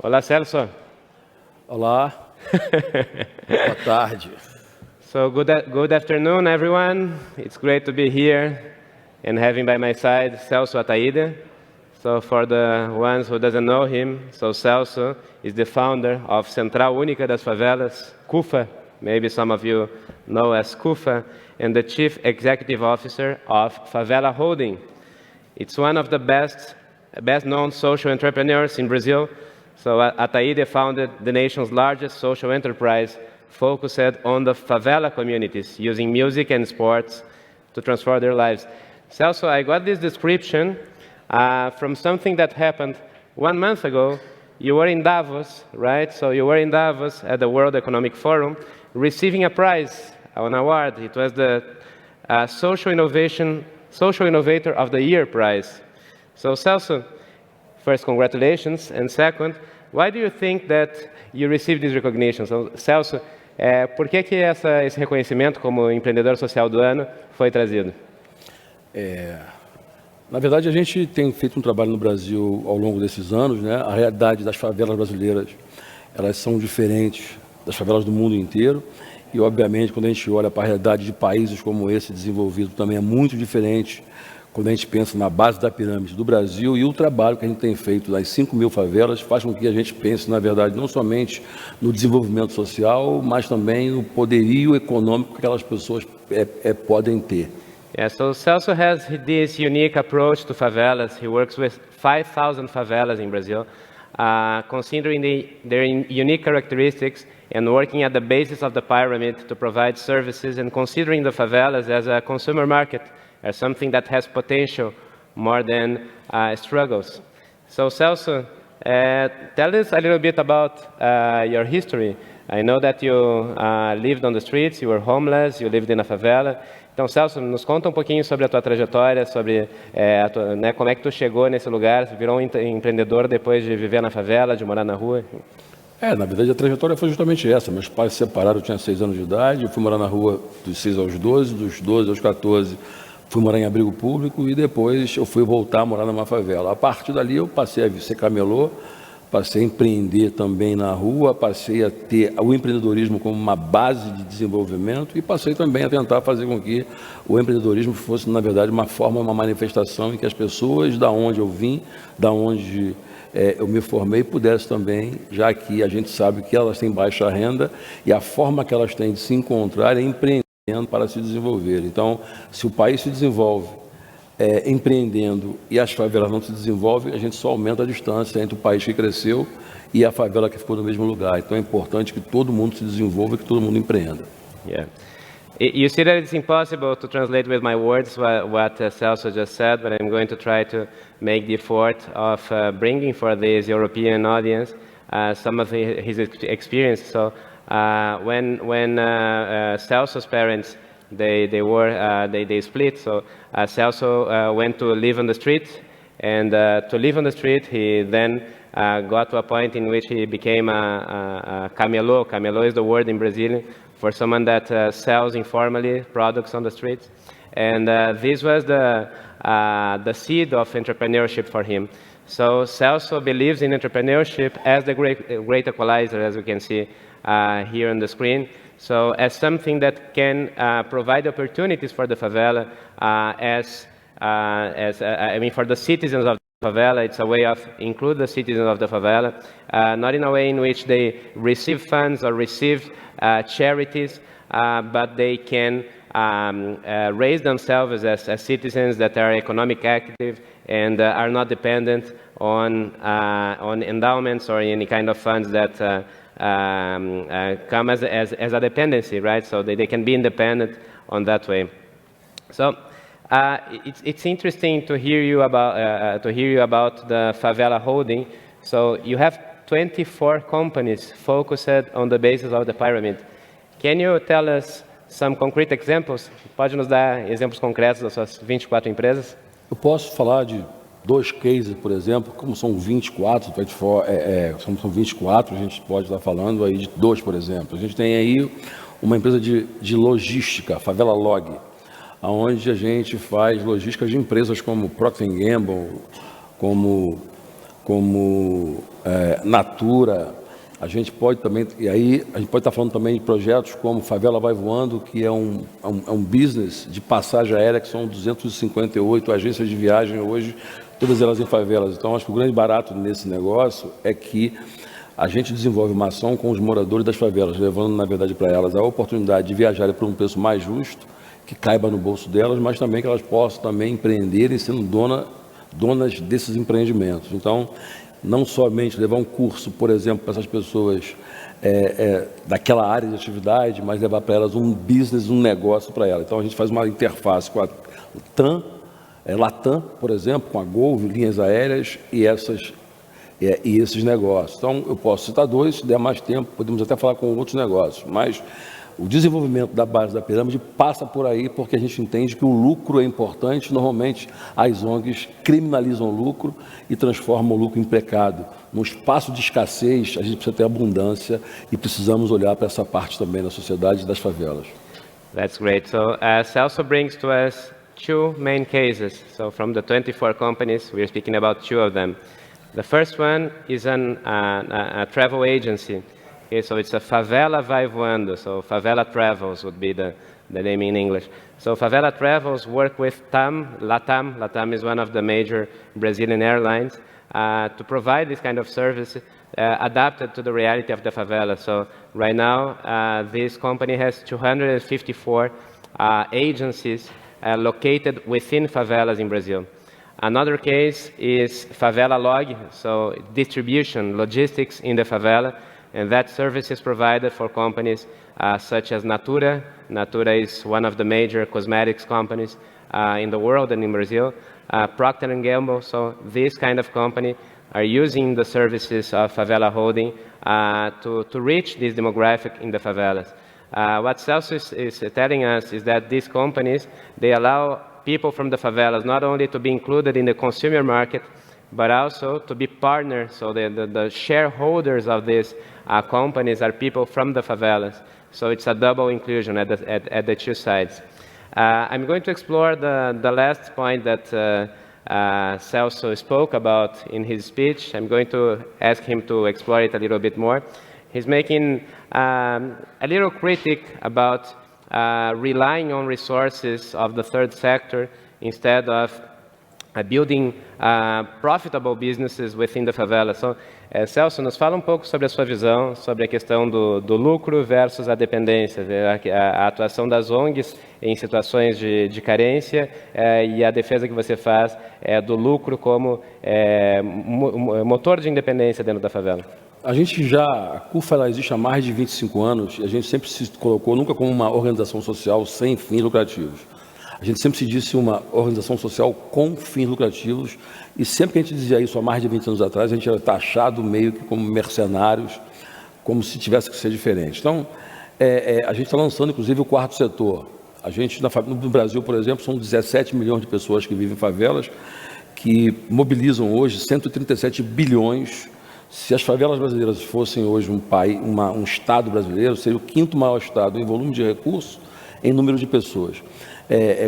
Olá, Celso. Olá. Boa tarde. So good afternoon, everyone. It's great to be here and having by my side Celso Ataide. So for the ones who doesn't know him, so Celso is the founder of Central Única das Favelas, CUFA, maybe some of you know as CUFA, and the Chief Executive Officer of Favela Holding. It's one of the best known social entrepreneurs in Brazil. So Ataide founded the nation's largest social enterprise focused on the favela communities, using music and sports to transform their lives. Celso, I got this description from something that happened 1 month ago. You were in Davos, right? So you were in Davos at the World Economic Forum, receiving a prize, an award. It was the Social Innovator of the Year prize. So Celso, first, congratulations, and second, why do you think that you received this recognition? So, Celso, por que esse reconhecimento como empreendedor social do ano foi trazido? Na verdade, a gente tem feito um trabalho no Brasil ao longo desses anos, né? A realidade das favelas brasileiras, elas são diferentes das favelas do mundo inteiro. E, obviamente, quando a gente olha para a realidade de países como esse desenvolvido, também é muito diferente quando a gente pensa na base da pirâmide do Brasil, e o trabalho que a gente tem feito das 5.000 favelas faz com que a gente pense, na verdade, não somente no desenvolvimento social, mas também no poderio econômico que aquelas pessoas podem ter. Yeah, so Celso has this unique approach to favelas. He works with 5,000 favelas in Brazil, considering their unique characteristics and working at the basis of the pyramid to provide services, and considering the favelas as a consumer market, as something that has potential more than struggles. So Celso, tell us a little bit about your history. I know that you lived on the streets, you were homeless, you lived in a favela. Então, Celso, nos conta um pouquinho sobre a tua trajetória, sobre como é que tu chegou nesse lugar, virou um empreendedor depois de viver na favela, de morar na rua. Na verdade, a trajetória foi justamente essa. Meus pais se separaram, eu tinha 6 anos de idade, eu fui morar na rua dos 6 aos 12, dos 12 aos 14, fui morar em abrigo público, e depois eu fui voltar a morar numa favela. A partir dali, eu passei a ser camelô, passei a empreender também na rua, passei a ter o empreendedorismo como uma base de desenvolvimento, e passei também a tentar fazer com que o empreendedorismo fosse, na verdade, uma forma, uma manifestação em que as pessoas da onde eu vim, da onde eu me formei, pudessem também, já que a gente sabe que elas têm baixa renda, e a forma que elas têm de se encontrar é empreendendo para se desenvolver. Então, se o país se desenvolve empreendendo e as favelas não se desenvolvem, a gente só aumenta a distância entre o país que cresceu e a favela que ficou no mesmo lugar. Então é importante que todo mundo se desenvolva e que todo mundo empreenda. Yeah. You see that it's impossible to translate with my words what Celso just said, but I'm going to try to make the effort of bringing for this European audience some of his experience. So when Celso's parents they split, so Celso went to live on the street, and to live on the street, he then got to a point in which he became a camelô. Camelô is the word in Brazilian for someone that sells informally products on the streets. And this was the seed of entrepreneurship for him. So Celso believes in entrepreneurship as the great equalizer, as we can see here on the screen. So as something that can provide opportunities for the favela, for the citizens of the favela. It's a way of include the citizens of the favela, not in a way in which they receive funds or receive charities, but they can raise themselves as citizens that are economic active and are not dependent on endowments or any kind of funds that come as a dependency, right? So they can be independent on that way. So it's interesting to hear you about the Favela Holding. So you have 24 companies focused on the basis of the pyramid. Can you tell us some concrete examples? Pode nos dar exemplos concretos das suas 24 empresas? Eu posso falar de 2 cases, por exemplo, como são 24, são 24, a gente pode estar falando aí de 2, por exemplo. A gente tem aí uma empresa de logística, Favela Log, onde a gente faz logística de empresas como Procter & Gamble, como Natura. A gente pode também, e aí a gente pode estar falando também de projetos como Favela Vai Voando, que é um business de passagem aérea, que são 258 agências de viagem hoje, todas elas em favelas. Então, acho que o grande barato nesse negócio é que a gente desenvolve uma ação com os moradores das favelas, levando, na verdade, para elas a oportunidade de viajarem por um preço mais justo, que caiba no bolso delas, mas também que elas possam também empreenderem sendo donas desses empreendimentos. Então, não somente levar um curso, por exemplo, para essas pessoas daquela área de atividade, mas levar para elas um business, um negócio para elas. Então, a gente faz uma interface com a Latam, por exemplo, com a Gol, linhas aéreas e esses negócios. Então, eu posso citar dois, se der mais tempo, podemos até falar com outros negócios, mas o desenvolvimento da base da pirâmide passa por aí, porque a gente entende que o lucro é importante. Normalmente, as ONGs criminalizam o lucro e transformam o lucro em pecado. No espaço de escassez, a gente precisa ter abundância e precisamos olhar para essa parte também da sociedade e das favelas. That's great. So Celso brings to us two main cases. So from the 24 companies, we're speaking about two of them. The first one is a travel agency. Okay, so it's a Favela Vai Voando, so Favela Travels would be the name in English. So Favela Travels work with Latam. Latam is one of the major Brazilian airlines to provide this kind of service adapted to the reality of the favela. So right now, this company has 254 agencies located within favelas in Brazil. Another case is Favela Log, so distribution, logistics in the favela. And that service is provided for companies such as Natura. Natura is one of the major cosmetics companies in the world and in Brazil. Procter & Gamble, so this kind of company are using the services of Favela Holding to reach this demographic in the favelas. What Celso is telling us is that these companies, they allow people from the favelas not only to be included in the consumer market, but also to be partners. So the shareholders of these companies are people from the favelas. So it's a double inclusion at the two sides. I'm going to explore the last point that Celso spoke about in his speech. I'm going to ask him to explore it a little bit more. He's making a little critic about relying on resources of the third sector instead of building profitable businesses within the favela. So, Celso, nos fala um pouco sobre a sua visão, sobre a questão do lucro versus a dependência, a atuação das ONGs em situações de carência e a defesa que você faz do lucro como motor de independência dentro da favela. A CUFA ela existe há mais de 25 anos e a gente sempre se colocou nunca como uma organização social sem fins lucrativos. A gente sempre se disse uma organização social com fins lucrativos e sempre que a gente dizia isso há mais de 20 anos atrás, a gente era taxado meio que como mercenários, como se tivesse que ser diferente. Então, a gente está lançando inclusive o quarto setor. A gente, no Brasil, por exemplo, são 17 milhões de pessoas que vivem em favelas, que mobilizam hoje 137 bilhões. Se as favelas brasileiras fossem hoje um estado brasileiro, seria o quinto maior estado em volume de recursos, em número de pessoas.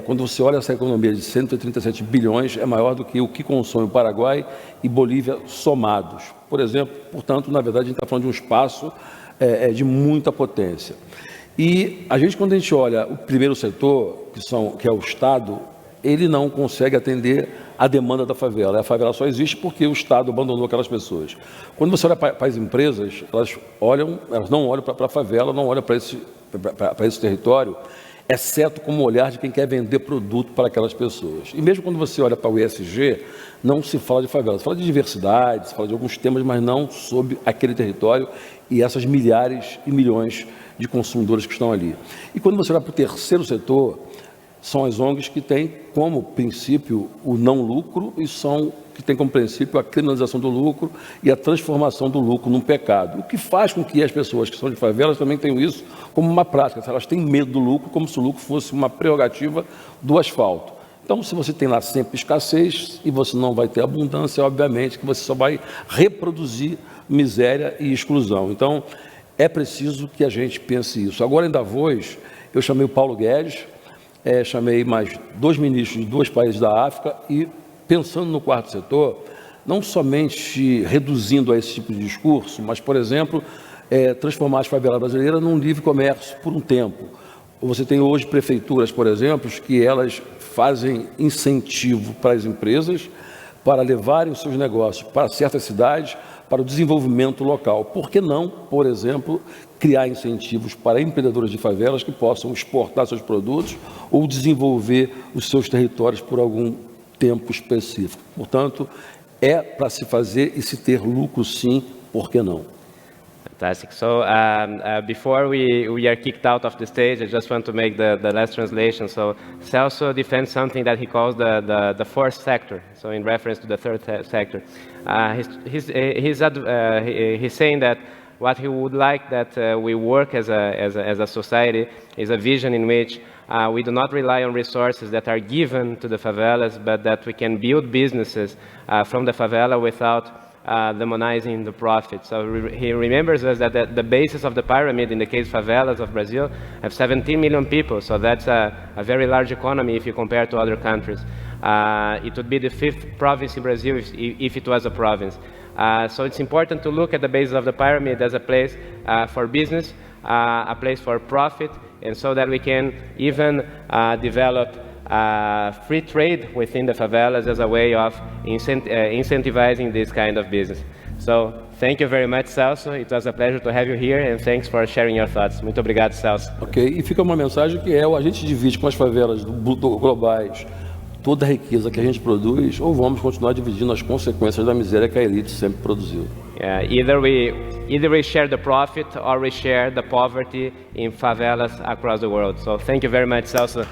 Quando você olha essa economia de 137 bilhões, é maior do que o que consome o Paraguai e Bolívia somados. Por exemplo, portanto, na verdade, a gente está falando de um espaço de muita potência. E quando a gente olha o primeiro setor, que é o Estado, ele não consegue atender a demanda da favela. A favela só existe porque o Estado abandonou aquelas pessoas. Quando você olha para as empresas, elas não olham para a favela, não olham para esse território, exceto como olhar de quem quer vender produto para aquelas pessoas. E mesmo quando você olha para o ESG, não se fala de favela, se fala de diversidade, se fala de alguns temas, mas não sobre aquele território e essas milhares e milhões de consumidores que estão ali. E quando você olha para o terceiro setor, são as ONGs que têm como princípio o não lucro e que têm como princípio a criminalização do lucro e a transformação do lucro num pecado. O que faz com que as pessoas que são de favelas também tenham isso como uma prática. Elas têm medo do lucro, como se o lucro fosse uma prerrogativa do asfalto. Então, se você tem lá sempre escassez e você não vai ter abundância, obviamente que você só vai reproduzir miséria e exclusão. Então, é preciso que a gente pense isso. Agora, em Davos, eu chamei o Paulo Guedes, chamei mais 2 ministros de 2 países da África e, pensando no quarto setor, não somente reduzindo a esse tipo de discurso, mas, por exemplo, transformar as favelas brasileiras num livre comércio por um tempo. Você tem hoje prefeituras, por exemplo, que elas fazem incentivo para as empresas para levarem os seus negócios para certas cidades, para o desenvolvimento local. Por que não, por exemplo, criar incentivos para empreendedores de favelas que possam exportar seus produtos ou desenvolver os seus territórios por algum tempo específico? Portanto, é para se fazer e se ter lucro, sim, por que não? Fantastic. So before we are kicked out of the stage, I just want to make the last translation. So Celso defends something that he calls the fourth sector. So in reference to the third sector, he's saying that what he would like that we work as a society is a vision in which we do not rely on resources that are given to the favelas, but that we can build businesses from the favela without demonizing the profit. So he remembers us that the basis of the pyramid, in the case favelas of Brazil, have 17 million people. So that's a very large economy if you compare to other countries. It would be the 5th province in Brazil if it was a province. So it's important to look at the basis of the pyramid as a place for business, a place for profit, and so that we can even develop free trade within the favelas as a way of incentivizing this kind of business. So thank you very much, Celso. It was a pleasure to have you here, and thanks for sharing your thoughts. Muito obrigado, Celso. Ok, e fica uma mensagem que a gente divide com as favelas globais toda a riqueza que a gente produz, ou vamos continuar dividindo as consequências da miséria que a elite sempre produziu. Either we share the profit or we share the poverty in favelas across the world. So thank you very much, Celso.